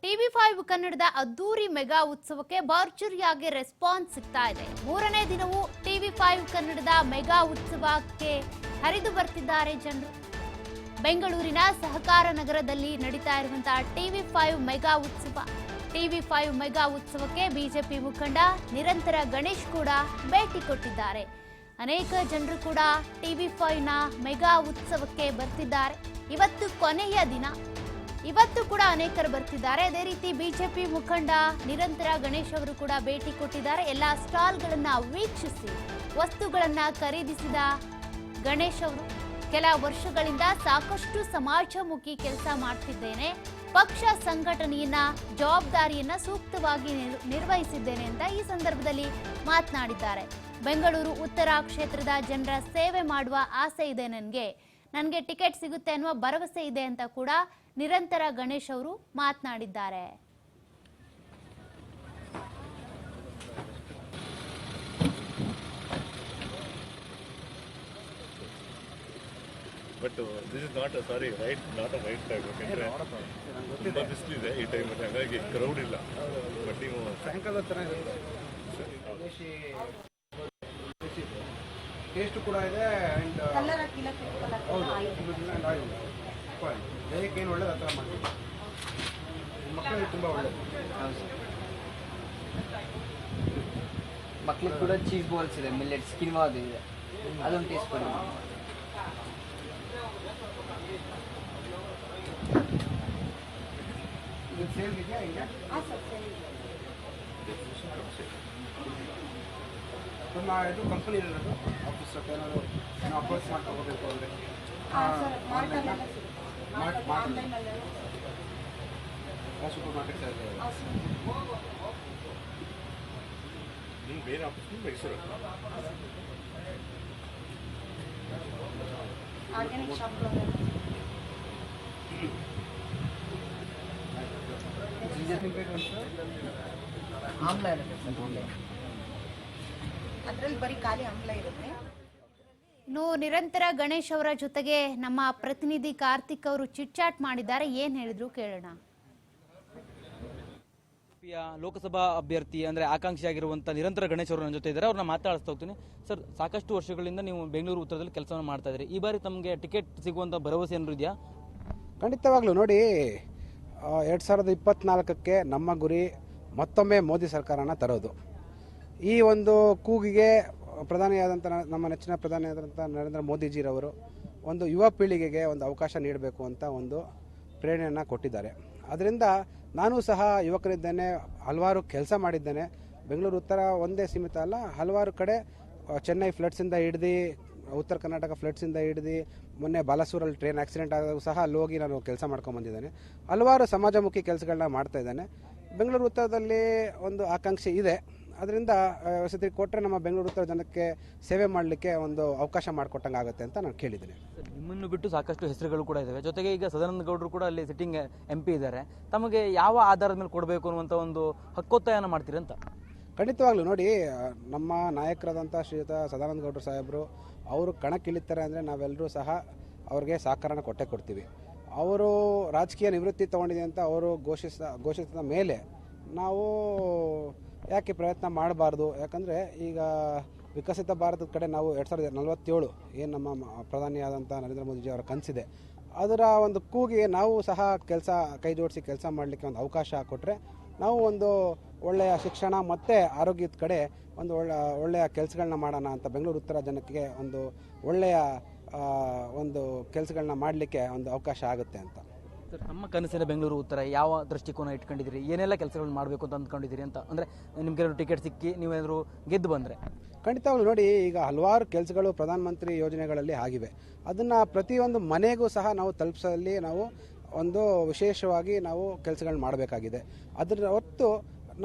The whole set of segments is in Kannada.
ಟಿವಿ5 ಕನ್ನಡದ ಅದ್ದೂರಿ ಮೆಗಾ ಉತ್ಸವಕ್ಕೆ ಭರ್ಜರಿಯಾಗಿ ರೆಸ್ಪಾನ್ಸ್ ಸಿಗ್ತಾ ಇದೆ. ಮೂರನೇ ದಿನವೂ ಟಿವಿ5 ಕನ್ನಡದ ಮೆಗಾ ಉತ್ಸವಕ್ಕೆ ಹರಿದು ಬರ್ತಿದ್ದಾರೆ ಜನರು. ಬೆಂಗಳೂರಿನ ಸಹಕಾರ ನಗರದಲ್ಲಿ ನಡೀತಾ ಇರುವಂತಹ ಟಿವಿ5 ಮೆಗಾ ಉತ್ಸವ. ಟಿವಿ5 ಮೆಗಾ ಉತ್ಸವಕ್ಕೆ ಬಿಜೆಪಿ ಮುಖಂಡ ನಿರಂತರ ಗಣೇಶ್ ಕೂಡ ಭೇಟಿ ಕೊಟ್ಟಿದ್ದಾರೆ. ಅನೇಕ ಜನರು ಕೂಡ ಟಿವಿ5ನ ಮೆಗಾ ಉತ್ಸವಕ್ಕೆ ಬರ್ತಿದ್ದಾರೆ. ಇವತ್ತು ಕೊನೆಯ ದಿನ. ಇವತ್ತು ಕೂಡ ಅನೇಕರು ಬರ್ತಿದ್ದಾರೆ. ಅದೇ ರೀತಿ ಬಿಜೆಪಿ ಮುಖಂಡ ನಿರಂತರ ಗಣೇಶ್ ಅವರು ಕೂಡ ಭೇಟಿ ಕೊಟ್ಟಿದ್ದಾರೆ. ಎಲ್ಲ ಸ್ಟಾಲ್ಗಳನ್ನ ವೀಕ್ಷಿಸಿ ವಸ್ತುಗಳನ್ನ ಖರೀದಿಸಿದ ಗಣೇಶ್ ಅವರು ಕೆಲ ವರ್ಷಗಳಿಂದ ಸಾಕಷ್ಟು ಸಮಾಜಮುಖಿ ಕೆಲಸ ಮಾಡ್ತಿದ್ದೇನೆ, ಪಕ್ಷ ಸಂಘಟನೆಯನ್ನ ಜವಾಬ್ದಾರಿಯನ್ನ ಸೂಕ್ತವಾಗಿ ನಿರ್ವಹಿಸಿದ್ದೇನೆ ಅಂತ ಈ ಸಂದರ್ಭದಲ್ಲಿ ಮಾತನಾಡಿದ್ದಾರೆ. ಬೆಂಗಳೂರು ಉತ್ತರ ಕ್ಷೇತ್ರದ ಜನರ ಸೇವೆ ಮಾಡುವ ಆಸೆ ಇದೆ, ನನಗೆ ಟಿಕೆಟ್ ಸಿಗುತ್ತೆ ಅನ್ನುವ ಭರವಸೆ ಇದೆ ಅಂತ ಕೂಡ ನಿರಂತರ ಗಣೇಶ್ ಅವರು ಮಾತನಾಡಿದ್ದಾರೆ. But this is not sorry not a right time. ಯಾಕಂದ್ರೆ ತುಂಬ ಬಿಸಿಲಿದೆ ಈ ಟೈಮ್, ಹಾಗಾಗಿ ಕ್ರೌಡ್ ಇಲ್ಲ. ಬಟ್ ನೀವು ಸಾಯಂಕಾಲ ಚೆನ್ನಾಗಿರುತ್ತೆ. ಟೇಸ್ಟ್ ಕೂಡ ಇದೆ ಆ್ಯಂಡ್ ದೇಹಕ್ಕೆ ಏನು ಒಳ್ಳೇದು ಆ ಥರ ಮಾಡ್ತೀವಿ. ಮಕ್ಕಳಿಗೆ ತುಂಬ ಒಳ್ಳೇದು. ಮಕ್ಕಳಿಗೆ ಕೂಡ ಚೀಸ್ ಬಾಲ್ಸ್ ಇದೆ, ಮಿಲ್ಲೆಟ್ಸ್ ಕಿನ್ವಾ ಅದು ಇದೆ, ಅದೊಂದು ಟೇಸ್ಟ್ ಕೊಡಿ. ಇದು ಸೇಲ್ ಇದೆಯಾ ಈಗ? ಇದು ಕಂಪನಿ ಇರೋದು ಆಫೀಸ್ ಏನಾದರೂ ನಾವು ಅಪ್ರೋಚ್ ಮಾಡ್ಕೋಬೇಕು ಅಂದರೆ ಸೂಪರ್ ಮಾರ್ಕೆಟ್ ನಿಮ್ಮ ಬೇರೆ ಆಫೀಸ್ ಮೈಸೂರು ಆಮ್ಲ ಇರುತ್ತೆ, ಅದರಲ್ಲಿ ಬರೀ ಖಾಲಿ ಆಮ್ಲ ಇರುತ್ತೆ. ಇನ್ನು ನಿರಂತರ ಗಣೇಶ್ ಅವರ ಜೊತೆಗೆ ನಮ್ಮ ಪ್ರತಿನಿಧಿ ಕಾರ್ತಿಕ್ ಅವರು ಚಿಟ್ಚಾಟ್ ಮಾಡಿದ್ದಾರೆ. ಏನ್ ಹೇಳಿದ್ರು ಕೇಳೋಣ. ಲೋಕಸಭಾ ಅಭ್ಯರ್ಥಿ ಅಂದ್ರೆ ಆಕಾಂಕ್ಷಿ ಆಗಿರುವಂತಹ ನಿರಂತರ ಗಣೇಶ್ ಅವರು ನನ್ನ ಜೊತೆ ಇದ್ದಾರೆ. ಅವ್ರನ್ನ ಮಾತಾಡಿಸ್ತಾ ಹೋಗ್ತೀನಿ. ಸರ್, ಸಾಕಷ್ಟು ವರ್ಷಗಳಿಂದ ನೀವು ಬೆಂಗಳೂರು ಉತ್ತರದಲ್ಲಿ ಕೆಲಸವನ್ನು ಮಾಡ್ತಾ ಇದ್ದೀರಿ. ಈ ಬಾರಿ ತಮಗೆ ಟಿಕೆಟ್ ಸಿಗುವಂತ ಭರವಸೆ ಏನಾದ್ರು ಇದೆಯಾ? ಖಂಡಿತವಾಗ್ಲೂ ನೋಡಿ, 2024ಕ್ಕೆ ನಮ್ಮ ಗುರಿ ಮತ್ತೊಮ್ಮೆ ಮೋದಿ ಸರ್ಕಾರನ ತರೋದು. ಈ ಒಂದು ಕೂಗಿಗೆ ಪ್ರಧಾನಿಯಾದಂಥ ನಮ್ಮ ನೆಚ್ಚಿನ ಪ್ರಧಾನಿಯಾದಂಥ ನರೇಂದ್ರ ಮೋದಿಜಿರವರು ಒಂದು ಯುವ ಪೀಳಿಗೆಗೆ ಒಂದು ಅವಕಾಶ ನೀಡಬೇಕು ಅಂತ ಒಂದು ಪ್ರೇರಣೆಯನ್ನು ಕೊಟ್ಟಿದ್ದಾರೆ. ಅದರಿಂದ ನಾನು ಸಹ ಯುವಕರಿದ್ದೇನೆ, ಹಲವಾರು ಕೆಲಸ ಮಾಡಿದ್ದೇನೆ. ಬೆಂಗಳೂರು ಉತ್ತರ ಒಂದೇ ಸೀಮಿತ ಅಲ್ಲ, ಹಲವಾರು ಕಡೆ ಚೆನ್ನೈ ಫ್ಲಡ್ಸಿಂದ ಹಿಡ್ದು ಉತ್ತರ ಕರ್ನಾಟಕ ಫ್ಲಡ್ಸಿಂದ ಹಿಡ್ದು ಮೊನ್ನೆ ಬಾಲಸೂರಲ್ಲಿ ಟ್ರೈನ್ ಆಕ್ಸಿಡೆಂಟ್ ಆದಾಗ ಸಹ ಅಲ್ಲಿ ಹೋಗಿ ನಾನು ಕೆಲಸ ಮಾಡ್ಕೊಂಡ್ಬಂದಿದ್ದೇನೆ. ಹಲವಾರು ಸಮಾಜಮುಖಿ ಕೆಲಸಗಳನ್ನ ಮಾಡ್ತಾ ಇದ್ದೇನೆ. ಬೆಂಗಳೂರು ಉತ್ತರದಲ್ಲಿ ಒಂದು ಆಕಾಂಕ್ಷೆ ಇದೆ. ಅದರಿಂದ ವಸತಿ ಕೊಟ್ಟರೆ ನಮ್ಮ ಬೆಂಗಳೂರು ಉತ್ತರ ಜನಕ್ಕೆ ಸೇವೆ ಮಾಡಲಿಕ್ಕೆ ಒಂದು ಅವಕಾಶ ಮಾಡಿಕೊಟ್ಟಂಗೆ ಆಗುತ್ತೆ ಅಂತ ನಾನು ಕೇಳಿದ್ದೀನಿ. ನಿಮ್ಮನ್ನು ಬಿಟ್ಟು ಸಾಕಷ್ಟು ಹೆಸರುಗಳು ಕೂಡ ಇದ್ದಾವೆ. ಜೊತೆಗೆ ಈಗ ಸದಾನಂದ ಗೌಡರು ಕೂಡ ಅಲ್ಲಿ ಸಿಟ್ಟಿಂಗ್ MP ಇದ್ದಾರೆ. ತಮಗೆ ಯಾವ ಆಧಾರದ ಮೇಲೆ ಕೊಡಬೇಕು ಅನ್ನುವಂಥ ಒಂದು ಹಕ್ಕೊತ್ತಾಯನ ಮಾಡ್ತೀರಿ ಅಂತ? ಖಂಡಿತವಾಗ್ಲೂ ನೋಡಿ, ನಮ್ಮ ನಾಯಕರಾದಂಥ ಶ್ರೀಯುತ ಸದಾನಂದ ಗೌಡರು ಸಾಹೇಬರು ಅವರು ಕಣಕ್ಕಿಳಿತಾರೆ ಅಂದರೆ ನಾವೆಲ್ಲರೂ ಸಹ ಅವ್ರಿಗೆ ಸಹಕಾರನ ಕೊಟ್ಟೇ ಕೊಡ್ತೀವಿ. ಅವರು ರಾಜಕೀಯ ನಿವೃತ್ತಿ ತೊಗೊಂಡಿದೆ ಅಂತ ಅವರು ಘೋಷಿಸಿದ ಮೇಲೆ ನಾವು ಯಾಕೆ ಪ್ರಯತ್ನ ಮಾಡಬಾರ್ದು? ಯಾಕಂದರೆ ಈಗ ವಿಕಸಿತ ಭಾರತದ ಕಡೆ ನಾವು 2047 ಏನು ನಮ್ಮ ಪ್ರಧಾನಿಯಾದಂಥ ನರೇಂದ್ರ ಮೋದಿಜಿ ಅವರ ಕನಸಿದೆ, ಅದರ ಒಂದು ಕೂಗಿಗೆ ನಾವು ಸಹ ಕೈ ಜೋಡಿಸಿ ಕೆಲಸ ಮಾಡಲಿಕ್ಕೆ ಒಂದು ಅವಕಾಶ ಕೊಟ್ಟರೆ ನಾವು ಒಂದು ಒಳ್ಳೆಯ ಶಿಕ್ಷಣ ಮತ್ತು ಆರೋಗ್ಯದ ಕಡೆ ಒಂದು ಒಳ್ಳೆಯ ಕೆಲಸಗಳನ್ನ ಮಾಡೋಣ ಅಂತ ಬೆಂಗಳೂರು ಉತ್ತರ ಜನಕ್ಕೆ ಒಂದು ಒಳ್ಳೆಯ ಒಂದು ಕೆಲಸಗಳನ್ನ ಮಾಡಲಿಕ್ಕೆ ಒಂದು ಅವಕಾಶ ಆಗುತ್ತೆ ಅಂತ. ಸರ್, ನಮ್ಮ ಕನಸಿನ ಬೆಂಗಳೂರು ಉತ್ತರ ಯಾವ ದೃಷ್ಟಿಕೋನ ಇಟ್ಕೊಂಡಿದ್ದೀರಿ? ಏನೆಲ್ಲ ಕೆಲಸಗಳನ್ನ ಮಾಡಬೇಕು ಅಂತ ಅಂದ್ಕೊಂಡಿದ್ದೀರಿ ಅಂತ? ಅಂದರೆ ನಿಮ್ಗೆ ಟಿಕೆಟ್ ಸಿಕ್ಕಿ ನೀವೇನಾದರೂ ಗೆದ್ದು ಬಂದರೆ? ಖಂಡಿತವಾಗ್ಲೂ ನೋಡಿ, ಈಗ ಹಲವಾರು ಕೆಲಸಗಳು ಪ್ರಧಾನಮಂತ್ರಿ ಯೋಜನೆಗಳಲ್ಲಿ ಆಗಿವೆ. ಅದನ್ನು ಪ್ರತಿಯೊಂದು ಮನೆಗೂ ಸಹ ನಾವು ತಲುಪಿಸಲಿ ನಾವು ಒಂದು ವಿಶೇಷವಾಗಿ ನಾವು ಕೆಲಸಗಳನ್ನ ಮಾಡಬೇಕಾಗಿದೆ. ಅದರ ಹೊತ್ತು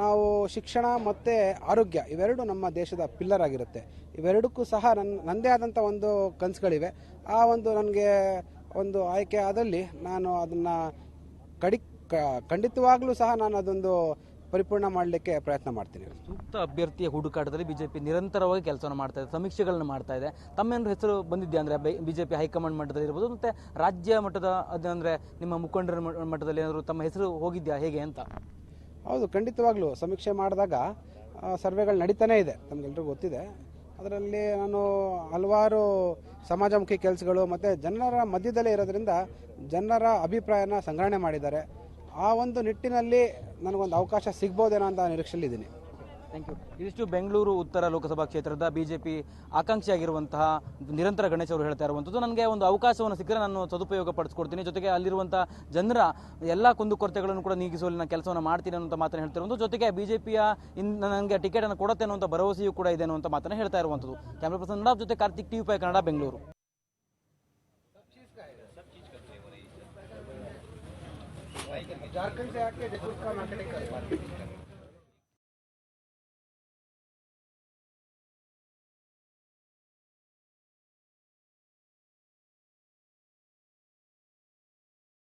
ನಾವು ಶಿಕ್ಷಣ ಮತ್ತು ಆರೋಗ್ಯ ಇವೆರಡು ನಮ್ಮ ದೇಶದ ಪಿಲ್ಲರ್ ಆಗಿರುತ್ತೆ. ಇವೆರಡಕ್ಕೂ ಸಹ ನನ್ನದೇ ಆದಂಥ ಒಂದು ಕನಸುಗಳಿವೆ. ಆ ಒಂದು ನನಗೆ ಒಂದು ಆಯ್ಕೆ ಆದಲ್ಲಿ ನಾನು ಅದನ್ನು ಖಂಡಿತವಾಗ್ಲೂ ಸಹ ನಾನು ಅದೊಂದು ಪರಿಪೂರ್ಣ ಮಾಡಲಿಕ್ಕೆ ಪ್ರಯತ್ನ ಮಾಡ್ತೀನಿ. ಸೂಕ್ತ ಅಭ್ಯರ್ಥಿಯ ಹುಡುಕಾಟದಲ್ಲಿ ಬಿಜೆಪಿ ನಿರಂತರವಾಗಿ ಕೆಲಸವನ್ನು ಮಾಡ್ತಾ ಇದೆ, ಸಮೀಕ್ಷೆಗಳನ್ನು ಮಾಡ್ತಾ ಇದೆ. ತಮ್ಮೇನಾದ್ರು ಹೆಸರು ಬಂದಿದ್ಯಾ ಅಂದರೆ ಬಿಜೆಪಿ ಹೈಕಮಾಂಡ್ ಮಟ್ಟದಲ್ಲಿ ಇರ್ಬೋದು ಮತ್ತು ರಾಜ್ಯ ಮಟ್ಟದ ಅದಂದರೆ ನಿಮ್ಮ ಮುಖಂಡರ ಮಟ್ಟದಲ್ಲಿ ಏನಾದರೂ ತಮ್ಮ ಹೆಸರು ಹೋಗಿದ್ಯಾ ಹೇಗೆ ಅಂತ? ಹೌದು, ಖಂಡಿತವಾಗ್ಲೂ ಸಮೀಕ್ಷೆ ಮಾಡಿದಾಗ ಸರ್ವೆಗಳು ನಡೀತಾನೇ ಇದೆ, ನಮಗೆಲ್ರಿಗೂ ಗೊತ್ತಿದೆ. ಅದರಲ್ಲಿ ನಾನು ಹಲವಾರು ಸಮಾಜಮುಖಿ ಕೆಲಸಗಳು ಮತ್ತು ಜನರ ಮಧ್ಯದಲ್ಲೇ ಇರೋದ್ರಿಂದ ಜನರ ಅಭಿಪ್ರಾಯನ ಸಂಗ್ರಹಣೆ ಮಾಡಿದ್ದಾರೆ. ಆ ಒಂದು ನಿಟ್ಟಿನಲ್ಲಿ ನನಗೊಂದು ಅವಕಾಶ ಸಿಗ್ಬೋದೇನೋ ಅಂತ ನಿರೀಕ್ಷೆಯಲ್ಲಿದ್ದೀನಿ. Thank you. ಇದಿಷ್ಟು ಬೆಂಗಳೂರು ಉತ್ತರ ಲೋಕಸಭಾ ಕ್ಷೇತ್ರದ ಬಿಜೆಪಿ ಆಕಾಂಕ್ಷಿಯಾಗಿರುವಂತಹ ನಿರಂತರ ಗಣೇಶ್ ಅವರು ಹೇಳ್ತಾ ಇರುವಂಥದ್ದು, ನನಗೆ ಒಂದು ಅವಕಾಶವನ್ನು ಸಿಕ್ಕರೆ ನಾನು ಸದುಪಯೋಗ ಪಡಿಸ್ಕೊಡ್ತೀನಿ, ಜೊತೆಗೆ ಅಲ್ಲಿರುವಂಥ ಜನರ ಎಲ್ಲ ಕುಂದುಕೊರತೆಗಳನ್ನು ಕೂಡ ನೀಗಿಸುವಲ್ಲಿ ನಾನು ಕೆಲಸವನ್ನು ಮಾಡ್ತೀನಿ ಅನ್ನುವಂಥ ಮಾತನ್ನು ಹೇಳ್ತಿರುವಂಥದ್ದು, ಜೊತೆಗೆ ಬಿಜೆಪಿಯ ನನಗೆ ಟಿಕೆಟನ್ನು ಕೊಡುತ್ತೆ ಅನ್ನುವಂಥ ಭರವಸೆಯೂ ಕೂಡ ಇದೆ ಅನ್ನುವಂಥ ಮಾತನ್ನು ಹೇಳ್ತಾ ಇರುವಂಥದ್ದು. ಕ್ಯಾಮ್ರಾ ಪರ್ಸನ್ ನಡಾಫ್ ಜೊತೆ ಕಾರ್ತಿಕ್, TV5 ಕನ್ನಡ, ಬೆಂಗಳೂರು. झारखंड से आके